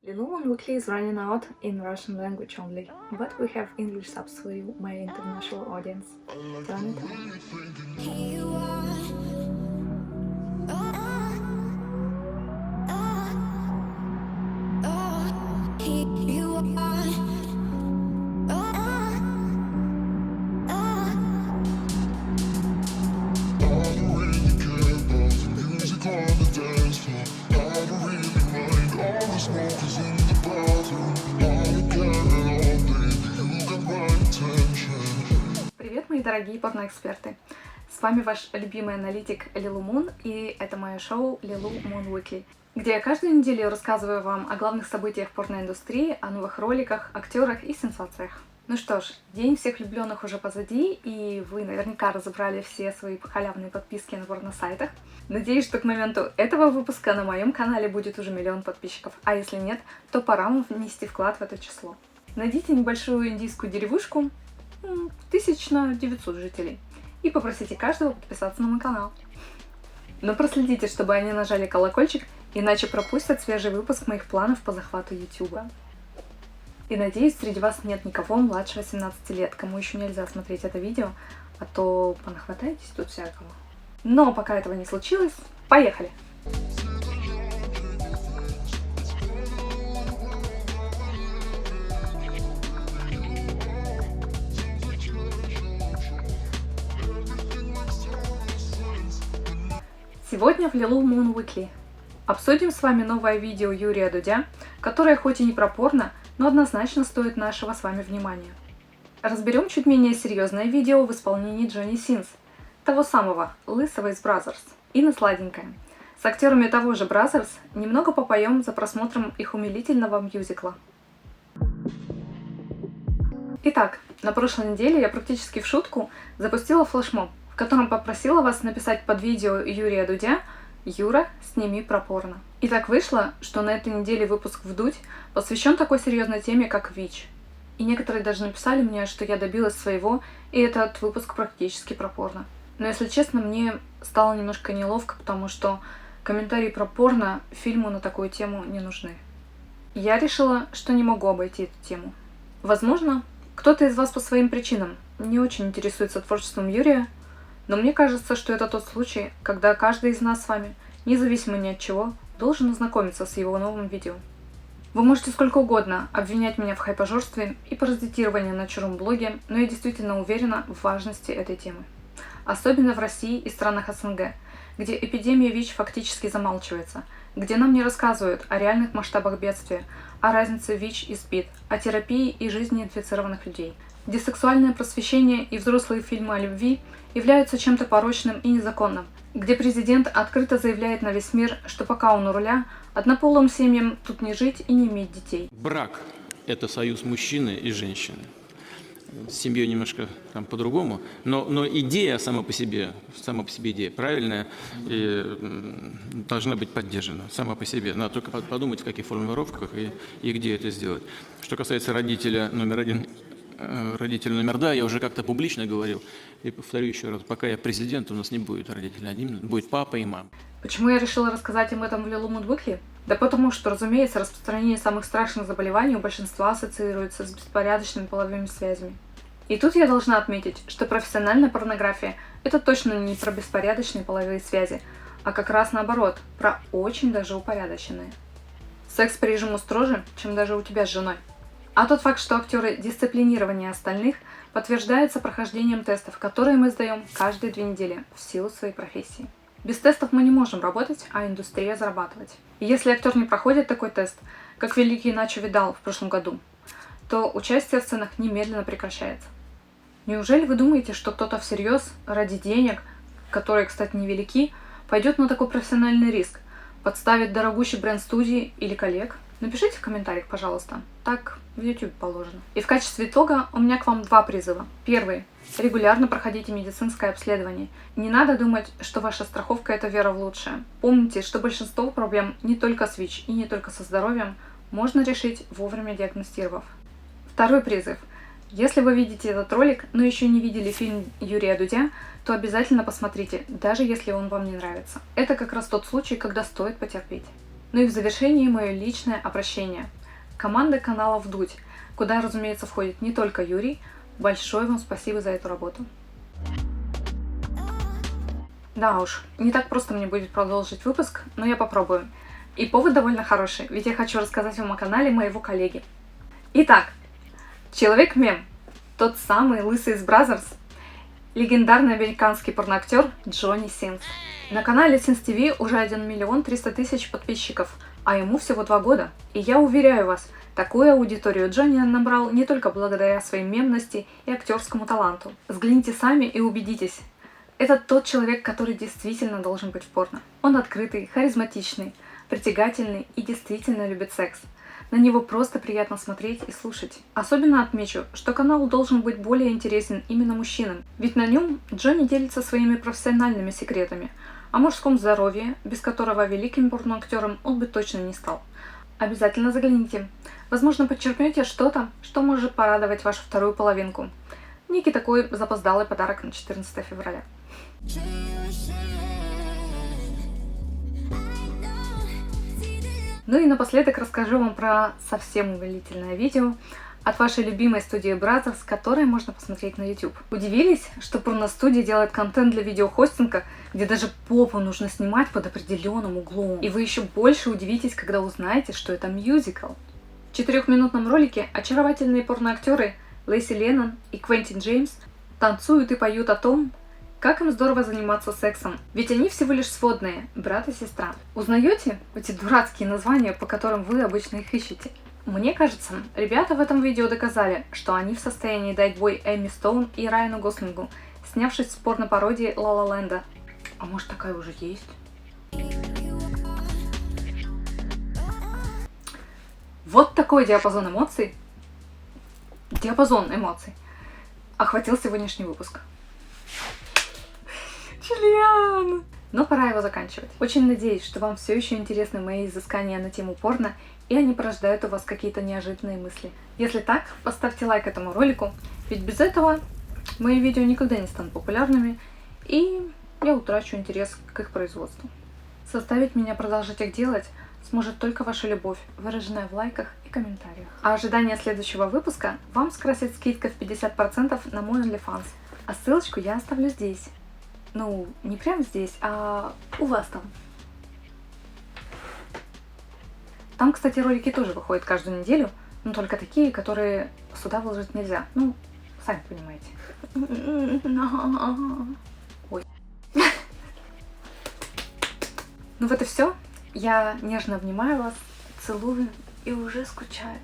Lenovo Weekly is running out in Russian language only, but we have English subs for you, my international audience. Turn it on. Привет, мои дорогие порноэксперты! С вами ваш любимый аналитик Лилу Мун, и это мое шоу Лилу Мун Weekly, где я каждую неделю рассказываю вам о главных событиях порноиндустрии, о новых роликах, актерах и сенсациях. Ну что ж, День всех влюбленных уже позади, и вы наверняка разобрали все свои халявные подписки на порносайтах. Надеюсь, что к моменту этого выпуска на моем канале будет уже 1 000 000 подписчиков, а если нет, то пора вам внести вклад в это число. Найдите небольшую индийскую деревушку, 1900 жителей, и попросите каждого подписаться на мой канал. Но проследите, чтобы они нажали колокольчик, иначе пропустят свежий выпуск моих планов по захвату YouTube. И надеюсь, среди вас нет никого младше 18 лет, кому еще нельзя смотреть это видео, а то понахватаетесь тут всякого. Но пока этого не случилось, поехали! Сегодня в Lilу Мун Weekly обсудим с вами новое видео Юрия Дудя, которое хоть и не про порно, но однозначно стоит нашего с вами внимания. Разберем чуть менее серьезное видео в исполнении Джонни Синс, того самого лысого из Бразерс, и на сладенькое. С актерами того же Бразерс немного попоем за просмотром их умилительного мюзикла. Итак, на прошлой неделе я практически в шутку запустила флешмоб, в котором попросила вас написать под видео Юрия Дудя «Юра, сними про порно». И так вышло, что на этой неделе выпуск «Вдудь» посвящен такой серьезной теме, как ВИЧ. И некоторые даже написали мне, что я добилась своего, и этот выпуск практически про порно. Но, если честно, мне стало немножко неловко, потому что комментарии про порно фильму на такую тему не нужны. Я решила, что не могу обойти эту тему. Возможно, кто-то из вас по своим причинам не очень интересуется творчеством Юрия, но мне кажется, что это тот случай, когда каждый из нас с вами, независимо ни от чего, должен ознакомиться с его новым видео. Вы можете сколько угодно обвинять меня в хайпажорстве и паразитировании на чужом блоге, но я действительно уверена в важности этой темы. Особенно в России и странах СНГ, где эпидемия ВИЧ фактически замалчивается, где нам не рассказывают о реальных масштабах бедствия, о разнице ВИЧ и СПИД, о терапии и жизни инфицированных людей, где сексуальное просвещение и взрослые фильмы о любви являются чем-то порочным и незаконным, где президент открыто заявляет на весь мир, что пока он у руля, однополым семьям тут не жить и не иметь детей. Брак – это союз мужчины и женщины. С семьей немножко там по-другому, но идея сама по себе идея правильная и должна быть поддержана сама по себе. Надо только подумать, в каких формулировках и где это сделать. Что касается родителя номер 1, родителя номер 2, я уже как-то публично говорил, и повторю еще раз, пока я президент, у нас не будет родителя один, будет папа и мама. Почему я решила рассказать им этом в Lilу Мун Weekly? Да потому что, разумеется, распространение самых страшных заболеваний у большинства ассоциируется с беспорядочными половыми связями. И тут я должна отметить, что профессиональная порнография – это точно не про беспорядочные половые связи, а как раз наоборот, про очень даже упорядоченные. Секс по режиму строже, чем даже у тебя с женой. А тот факт, что актеры дисциплинированнее остальных, подтверждается прохождением тестов, которые мы сдаем каждые 2 недели в силу своей профессии. Без тестов мы не можем работать, а индустрия зарабатывать. И если актер не проходит такой тест, как великий Начо Видал в прошлом году, то участие в сценах немедленно прекращается. Неужели вы думаете, что кто-то всерьез, ради денег, которые, кстати, невелики, пойдет на такой профессиональный риск, подставит дорогущий бренд студии или коллег? Напишите в комментариях, пожалуйста. Так в YouTube положено. И в качестве итога у меня к вам 2 призыва. Первый. Регулярно проходите медицинское обследование. Не надо думать, что ваша страховка – это вера в лучшее. Помните, что большинство проблем не только с ВИЧ и не только со здоровьем можно решить, вовремя диагностировав. Второй призыв. Если вы видите этот ролик, но еще не видели фильм Юрия Дудя, то обязательно посмотрите, даже если он вам не нравится. Это как раз тот случай, когда стоит потерпеть. Ну и в завершении мое личное обращение. команда канала «Вдуть», куда, разумеется, входит не только Юрий. Большое вам спасибо за эту работу. Да уж, не так просто мне будет продолжить выпуск, но я попробую. И повод довольно хороший, ведь я хочу рассказать вам о канале моего коллеги. Итак, Человек-мем, тот самый лысый из Бразерс, легендарный американский порноактер Джонни Синс. На канале Sins TV уже 1 миллион 300 тысяч подписчиков, а ему всего 2 года. И я уверяю вас, такую аудиторию Джонни набрал не только благодаря своей мемности и актерскому таланту. Взгляните сами и убедитесь. Это тот человек, который действительно должен быть в порно. Он открытый, харизматичный, притягательный и действительно любит секс. На него просто приятно смотреть и слушать. Особенно отмечу, что канал должен быть более интересен именно мужчинам, ведь на нем Джонни делится своими профессиональными секретами о мужском здоровье, без которого великим порноактером он бы точно не стал. Обязательно загляните. Возможно, подчеркнете что-то, что может порадовать вашу вторую половинку. Некий такой запоздалый подарок на 14 февраля. Ну и напоследок расскажу вам про совсем умилительное видео от вашей любимой студии Brazers, которое можно посмотреть на YouTube. Удивились, что порностудия делает контент для видеохостинга, где даже попу нужно снимать под определенным углом. И вы еще больше удивитесь, когда узнаете, что это мюзикл. В 4-минутном ролике очаровательные порноактеры Лейси Леннон и Квентин Джеймс танцуют и поют о том, как им здорово заниматься сексом, ведь они всего лишь сводные, брат и сестра. Узнаете эти дурацкие названия, по которым вы обычно их ищете? Мне кажется, ребята в этом видео доказали, что они в состоянии дать бой Эмми Стоун и Райану Гослингу, снявшись в порно-пародии La La Land. А может, такая уже есть? Вот такой диапазон эмоций охватил сегодняшний выпуск. Член! Но пора его заканчивать. Очень надеюсь, что вам все еще интересны мои изыскания на тему порно, и они порождают у вас какие-то неожиданные мысли. Если так, поставьте лайк этому ролику, ведь без этого мои видео никогда не станут популярными, и я утрачу интерес к их производству. Заставить меня продолжать их делать сможет только ваша любовь, выраженная в лайках и комментариях. А ожидание следующего выпуска вам скрасит скидка в 50% на мой OnlyFans, а ссылочку я оставлю здесь. Ну, не прямо здесь, а у вас там. Там, кстати, ролики тоже выходят каждую неделю, но только такие, которые сюда выложить нельзя. Ну, сами понимаете. Ой. Ну вот и все. Я нежно обнимаю вас, целую и уже скучаю.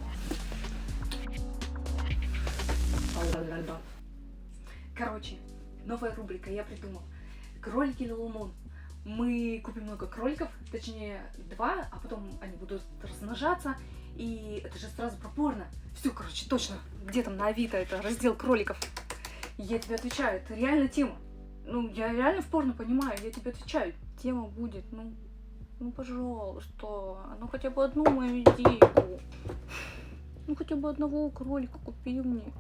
Короче, новая рубрика я придумал. Кролики Little Moon. Мы купим много кроликов, точнее 2, а потом они будут размножаться, и это же сразу про порно. Все, короче, точно, где там на Авито это раздел кроликов. Я тебе отвечаю, это реально тема. Ну, я реально в порно понимаю, я тебе отвечаю. Тема будет, ну пожалуйста, ну хотя бы одну мою идейку. Ну хотя бы одного кролика купи мне.